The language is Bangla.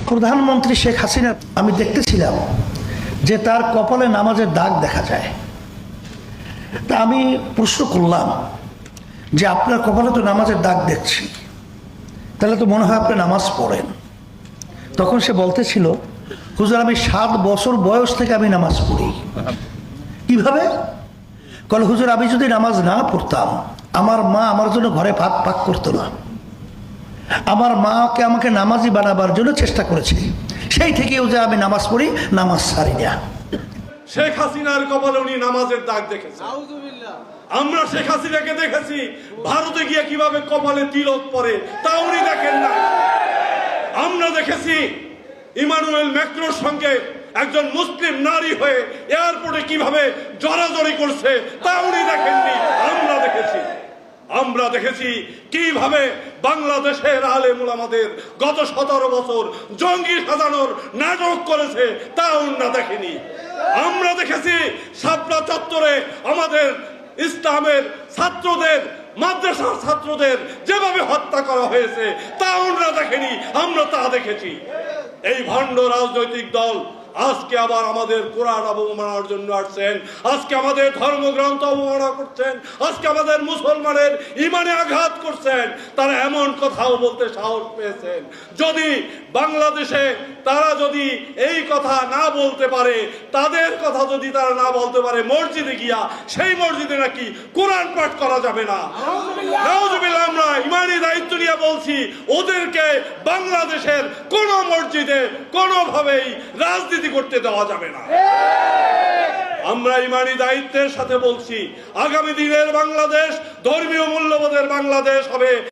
প্রধানমন্ত্রী শেখ হাসিনা আমি দেখতেছিলাম যে তার কপালে নামাজের দাগ দেখা যায়। তা আমি প্রশ্ন করলাম যে আপনার কপালে তো নামাজের দাগ দেখছি, তাহলে তো মনে হয় আপনি নামাজ পড়েন। তখন সে বলতেছিল, হুজুর আমি 7 বছর বয়স থেকে আমি নামাজ পড়ি। কিভাবে? কল হুজুর আমি যদি নামাজ না পড়তাম আমার মা আমার জন্য ঘরে ভাত পাক করতো না। আমার মাকে আমাকে নামাজি বানাবার জন্য চেষ্টা করেছে, সেই থেকেও যে আমি নামাজ পড়ি, নামাজ ছাড়ি না। শেখ হাসিনার কপালে উনি নামাজের দাগ দেখেছে। আমরা শেখ হাসিনাকে দেখেছি ভারতে গিয়ে কিভাবে কপালে তিলক পরে, তা উনি দেখেন না। আমরা দেখেছি ইমানুয়েল ম্যাক্রোর সঙ্গে একজন মুসলিম নারী হয়ে এয়ারপোর্টে কিভাবে জড়াজড়ি করছে, তা উনি দেখেননি। আমরা দেখেছি কিভাবে বাংলাদেশের আলেম উলামাদের গত 17 বছর জঙ্গি সাজানোর নাটক করেছে, তা উনি দেখেনি। আমরা দেখেছি শাপলা চত্বরে আমাদের ইসলামের ছাত্রদের, মাদ্রাসার ছাত্রদের যেভাবে হত্যা করা হয়েছে, তা ওনারা দেখেনি, আমরা তা দেখেছি। এই ভণ্ড রাজনৈতিক দল আজকে আবার আমাদের কোরআন অবমাননার জন্য আসছেন, আজকে আমাদের ধর্মগ্রন্থ অবমাননা করছেন, আজকে আমাদের মুসলমানের ইমানে আঘাত করছেন। তারা এমন কথাও বলতে সাহস পেয়েছেন, যদি বাংলাদেশে তারা যদি এই কথা না বলতে পারে, তাদের কথা যদি তারা না বলতে পারে মসজিদে গিয়া, সেই মসজিদে নাকি কোরআন পাঠ করা যাবে না। নাউজুবিল্লাহ। আমরা ইমানি দায়িত্ব নিয়ে বলছি, ওদেরকে বাংলাদেশের কোন মসজিদে কোনোভাবেই রাজনীতি করতে দেওয়া যাবে না। আমরা ইমানি দায়িত্বের সাথে বলছি, আগামী দিনের বাংলাদেশ ধর্মীয় মূল্যবোধের বাংলাদেশ হবে।